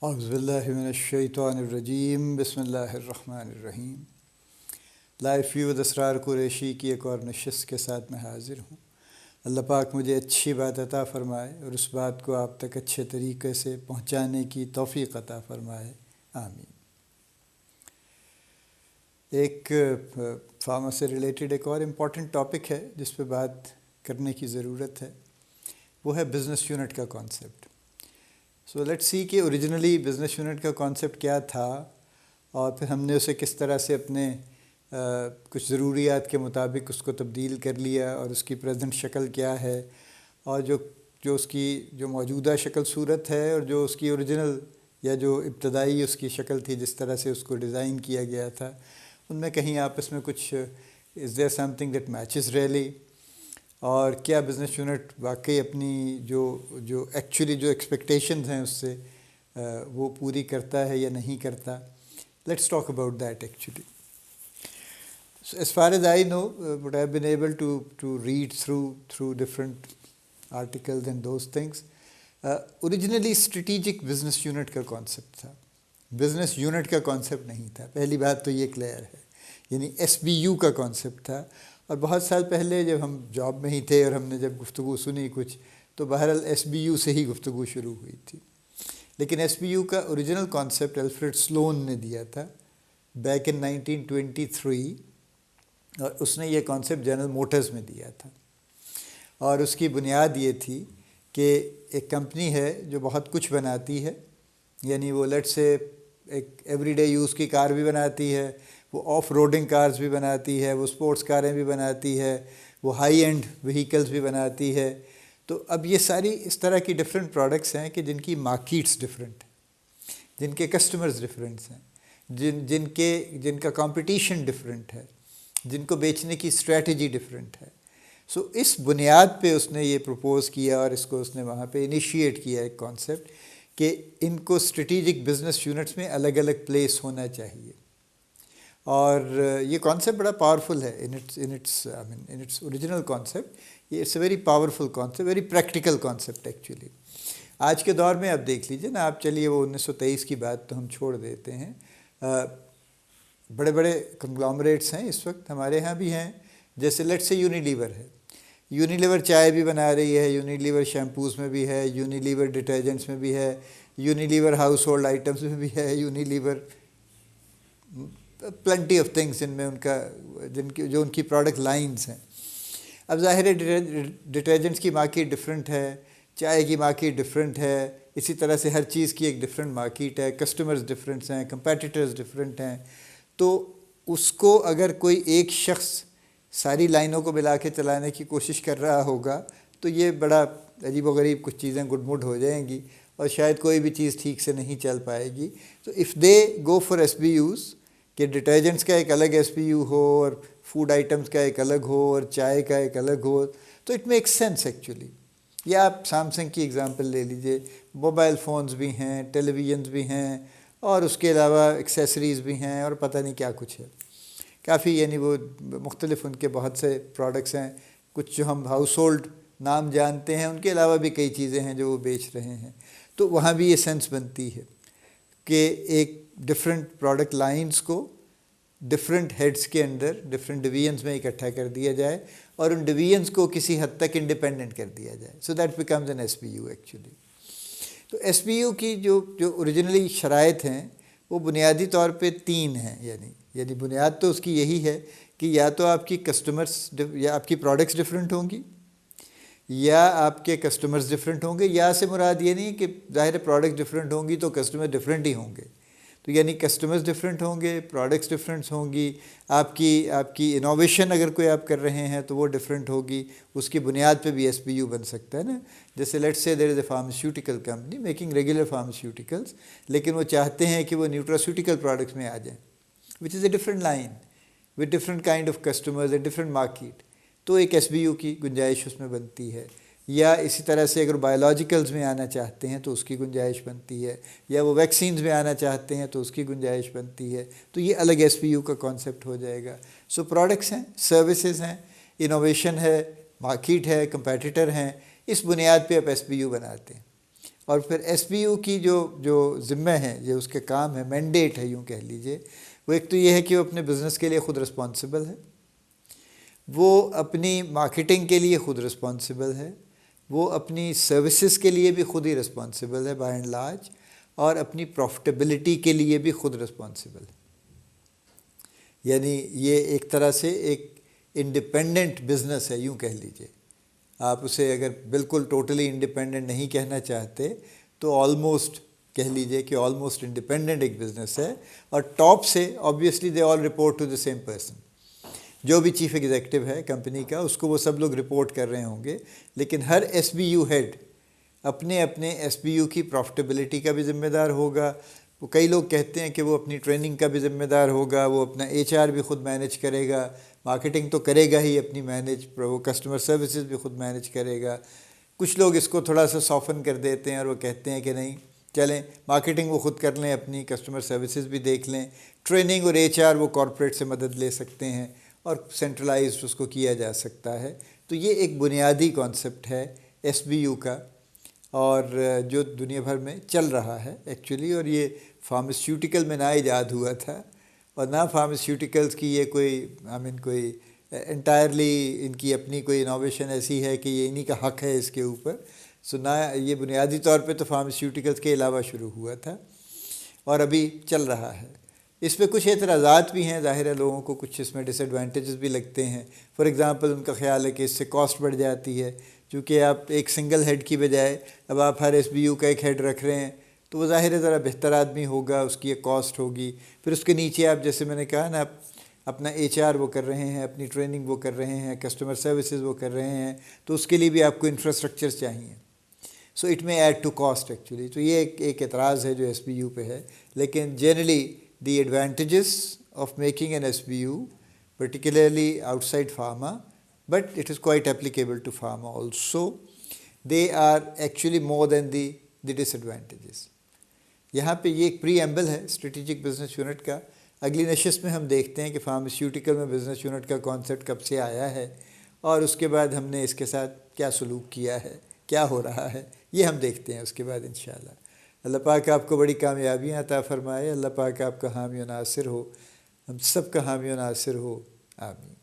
اعوذ باللہ من الشیطان الرجیم بسم اللہ الرحمن الرحیم۔ لائف ویو اسرار قریشی کی ایک اور نشست کے ساتھ میں حاضر ہوں۔ اللہ پاک مجھے اچھی بات عطا فرمائے اور اس بات کو آپ تک اچھے طریقے سے پہنچانے کی توفیق عطا فرمائے، آمین۔ ایک فارما سے ریلیٹڈ ایک اور امپورٹنٹ ٹاپک ہے جس پہ بات کرنے کی ضرورت ہے، وہ ہے بزنس یونٹ کا کانسیپٹ۔ سو لیٹس سی کہ اوریجنلی بزنس یونٹ کا کانسیپٹ کیا تھا، اور پھر ہم نے اسے کس طرح سے اپنے کچھ ضروریات کے مطابق اس کو تبدیل کر لیا، اور اس کی پریزنٹ شکل کیا ہے، اور جو اس کی جو موجودہ شکل صورت ہے، اور جو اس کی اوریجنل یا جو ابتدائی اس کی شکل تھی جس طرح سے اس کو ڈیزائن کیا گیا تھا، ان میں کہیں آپس میں کچھ is there something that matches really, اور کیا بزنس یونٹ واقعی اپنی جو ایکچولی جو ایکسپیکٹیشنز ہیں اس سے وہ پوری کرتا ہے یا نہیں کرتا۔ Let's talk about that actually. As far as I know but I have been able to read through different articles and those things, originally strategic business unit کا کانسیپٹ تھا، بزنس یونٹ کا کانسیپٹ نہیں تھا۔ پہلی بات تو یہ clear ہے، یعنی ایس بی یو کا کانسیپٹ تھا۔ اور بہت سال پہلے جب ہم جاب میں ہی تھے اور ہم نے جب گفتگو سنی کچھ، تو بہرحال ایس بی یو سے ہی گفتگو شروع ہوئی تھی۔ لیکن ایس بی یو کا اوریجنل کانسیپٹ الفریڈ سلون نے دیا تھا بیک ان 1923، اور اس نے یہ کانسیپٹ جنرل موٹرز میں دیا تھا، اور اس کی بنیاد یہ تھی کہ ایک کمپنی ہے جو بہت کچھ بناتی ہے، یعنی وہ لیٹ سے ایک ایوری ڈے یوز کی کار بھی بناتی ہے، وہ آف روڈنگ کارز بھی بناتی ہے، وہ اسپورٹس کاریں بھی بناتی ہے، وہ ہائی اینڈ وہیکلز بھی بناتی ہے۔ تو اب یہ ساری اس طرح کی ڈفرینٹ پروڈکٹس ہیں کہ جن کی مارکیٹس ڈفرینٹ ہیں، جن کے کسٹمرز ڈفرینٹس ہیں، جن کا کمپٹیشن ڈفرینٹ ہے، جن کو بیچنے کی اسٹریٹجی ڈفرینٹ ہے۔ سو اس بنیاد پہ اس نے یہ پروپوز کیا، اور اس کو اس نے وہاں پہ انیشیٹ کیا ایک کانسیپٹ کہ ان کو اسٹریٹجک بزنس یونٹس میں الگ الگ پلیس ہونا چاہیے۔ اور یہ کانسیپٹ بڑا پاورفل ہے in its original concept. It's a very powerful concept, very practical concept actually. آج کے دور میں آپ دیکھ لیجیے نا، آپ چلیے وہ 1923 کی بات تو ہم چھوڑ دیتے ہیں، بڑے بڑے کنگلومریٹس ہیں اس وقت ہمارے ہاں بھی ہیں، جیسے لیٹ سے یونیلیور ہے۔ یونیلیور چائے بھی بنا رہی ہے، یونیلیور شیمپوز میں بھی ہے، یونیلیور ڈٹرجنٹس میں بھی ہے، یونیلیور ہاؤس ہولڈ آئٹمس میں بھی ہے، یونیلیور پلنٹی آف تھنگس، ان میں ان کا جو ان کی پروڈکٹ لائنز ہیں۔ اب ظاہر ہے ڈٹرجنٹس کی مارکیٹ ڈفرینٹ ہے، چائے کی مارکیٹ ڈفرینٹ ہے، اسی طرح سے ہر چیز کی ایک ڈفرینٹ مارکیٹ ہے، کسٹمرز ڈفرینٹس ہیں، کمپیٹیٹرز ڈفرینٹ ہیں۔ تو اس کو اگر کوئی ایک شخص ساری لائنوں کو ملا کے چلانے کی کوشش کر رہا ہوگا تو یہ بڑا عجیب و غریب کچھ چیزیں گڈ مڈ ہو جائیں گی، اور شاید کوئی بھی چیز ٹھیک سے نہیں چل پائے گی۔ تو if they go for S B use کہ ڈٹرجنٹس کا ایک الگ ایس بی یو ہو، اور فوڈ آئٹمس کا ایک الگ ہو، اور چائے کا ایک الگ ہو، تو اٹ میک سینس ایکچولی۔ یا آپ سیمسنگ کی اگزامپل لے لیجئے، موبائل فونز بھی ہیں، ٹیلی ویژنز بھی ہیں، اور اس کے علاوہ ایکسیسریز بھی ہیں، اور پتہ نہیں کیا کچھ ہے کافی، یعنی وہ مختلف ان کے بہت سے پروڈکٹس ہیں۔ کچھ جو ہم ہاؤس ہولڈ نام جانتے ہیں، ان کے علاوہ بھی کئی چیزیں ہیں جو وہ بیچ رہے ہیں۔ تو وہاں بھی یہ سینس بنتی ہے کہ ایک ڈفرینٹ پروڈکٹ لائنز کو ڈفرینٹ ہیڈز کے اندر ڈفرینٹ ڈویژنز میں اکٹھا کر دیا جائے، اور ان ڈویژنز کو کسی حد تک انڈیپینڈنٹ کر دیا جائے۔ So that becomes an S B you actually. تو ایس بی یو کی جو اوریجنلی شرائط ہیں وہ بنیادی طور پہ 3 ہیں، یعنی بنیاد تو اس کی یہی ہے کہ یا تو آپ کی کسٹمرز یا آپ کی پروڈکٹس ڈفرینٹ ہوں گی، یا آپ کے کسٹمرز ڈفرینٹ ہوں گے۔ یا سے مراد یہ نہیں کہ ظاہر پروڈکٹ ڈفرینٹ ہوں گی تو کسٹمر ڈفرینٹ ہی ہوں گے، تو یعنی کسٹمرز ڈفرینٹ ہوں گے، پروڈکٹس ڈفرینٹ ہوں گی، آپ کی انوویشن اگر کوئی آپ کر رہے ہیں تو وہ ڈفرینٹ ہوگی۔ اس کی بنیاد پہ بھی ایس بی یو بن سکتا ہے نا۔ جیسے let's say there is a pharmaceutical company making regular pharmaceuticals, لیکن وہ چاہتے ہیں کہ وہ نیوٹراسیوٹیکل پروڈکٹس میں آ جائیں، which is a different line with different kind of customers and different market، تو ایک ایس بی یو کی گنجائش اس میں بنتی ہے۔ یا اسی طرح سے اگر بایولوجیکلز میں آنا چاہتے ہیں تو اس کی گنجائش بنتی ہے، یا وہ ویکسینز میں آنا چاہتے ہیں تو اس کی گنجائش بنتی ہے، تو یہ الگ ایس بی یو کا کانسیپٹ ہو جائے گا۔ سو پروڈکٹس ہیں، سروسز ہیں، انوویشن ہے، مارکیٹ ہے، کمپیٹیٹر ہیں، اس بنیاد پہ آپ ایس بی یو بناتے ہیں۔ اور پھر ایس بی یو کی جو ذمہ ہے، جو اس کے کام ہے، مینڈیٹ ہے یوں کہہ لیجئے، وہ ایک تو یہ ہے کہ وہ اپنے بزنس کے لیے خود رسپانسبل ہے، وہ اپنی مارکیٹنگ کے لیے خود رسپانسبل ہے، وہ اپنی سروسز کے لیے بھی خود ہی رسپانسبل ہے بائی اینڈ لارج، اور اپنی پروفٹیبلٹی کے لیے بھی خود رسپانسبل ہے۔ یعنی یہ ایک طرح سے ایک انڈیپینڈنٹ بزنس ہے یوں کہہ لیجئے۔ آپ اسے اگر بالکل ٹوٹلی انڈیپینڈنٹ نہیں کہنا چاہتے تو آلموسٹ کہہ لیجئے کہ آلموسٹ انڈیپینڈنٹ ایک بزنس ہے، اور ٹاپ سے obviously they all report to the same person. جو بھی چیف ایگزیکٹو ہے کمپنی کا، اس کو وہ سب لوگ رپورٹ کر رہے ہوں گے، لیکن ہر ایس بی یو ہیڈ اپنے ایس بی یو کی پروفٹیبلٹی کا بھی ذمہ دار ہوگا۔ وہ کئی لوگ کہتے ہیں کہ وہ اپنی ٹریننگ کا بھی ذمہ دار ہوگا، وہ اپنا ایچ آر بھی خود مینیج کرے گا، مارکیٹنگ تو کرے گا ہی اپنی مینیج، وہ کسٹمر سروسز بھی خود مینیج کرے گا۔ کچھ لوگ اس کو تھوڑا سا سافن کر دیتے ہیں اور وہ کہتے ہیں کہ نہیں چلیں مارکیٹنگ وہ خود کر لیں، اپنی کسٹمر سروسز بھی دیکھ لیں، ٹریننگ اور ایچ آر وہ کارپوریٹ سے مدد لے سکتے ہیں اور سینٹرلائزڈ اس کو کیا جا سکتا ہے۔ تو یہ ایک بنیادی کانسیپٹ ہے ایس بی یو کا، اور جو دنیا بھر میں چل رہا ہے ایکچولی، اور یہ فارماسیوٹیکل میں نہ ایجاد ہوا تھا، اور نہ فارماسیوٹیکلز کی یہ کوئی انٹائرلی ان کی اپنی کوئی انوویشن ایسی ہے کہ یہ انہی کا حق ہے اس کے اوپر۔ سو نہ یہ بنیادی طور پہ تو فارماسیوٹیکلز کے علاوہ شروع ہوا تھا اور ابھی چل رہا ہے۔ اس پہ کچھ اعتراضات بھی ہیں، ظاہر ہے لوگوں کو کچھ اس میں ڈس ایڈوانٹیجز بھی لگتے ہیں۔ فار ایگزامپل ان کا خیال ہے کہ اس سے کاسٹ بڑھ جاتی ہے، چونکہ آپ ایک سنگل ہیڈ کی بجائے اب آپ ہر ایس بی یو کا ایک ہیڈ رکھ رہے ہیں، تو وہ ظاہر ہے ذرا بہتر آدمی ہوگا، اس کی ایک کاسٹ ہوگی۔ پھر اس کے نیچے آپ جیسے میں نے کہا نا، آپ اپنا ایچ آر وہ کر رہے ہیں، اپنی ٹریننگ وہ کر رہے ہیں، کسٹمر سروسز وہ کر رہے ہیں، تو اس کے لیے بھی آپ کو انفراسٹرکچر چاہیے۔ سو اٹ میں ایڈ ٹو کاسٹ ایکچولی۔ تو یہ ایک اعتراض ہے جو ایس بی یو پہ ہے، لیکن generally the advantages of making an S B you particularly outside pharma, but it is quite applicable to pharma also. They are actually more than the disadvantages. یہاں پہ یہ ایک پری ایمبل ہے اسٹریٹجک بزنس یونٹ کا۔ اگلی نشست میں ہم دیکھتے ہیں کہ فارماسیوٹیکل میں بزنس یونٹ کا کانسیپٹ کب سے آیا ہے، اور اس کے بعد ہم نے اس کے ساتھ کیا سلوک کیا ہے، کیا ہو رہا ہے، یہ ہم دیکھتے ہیں اس کے بعد انشاءاللہ۔ اللہ پاک آپ کو بڑی کامیابیاں عطا فرمائے، اللہ پاک آپ کا حامی و ناصر ہو، ہم سب کا حامی و ناصر ہو، آمین۔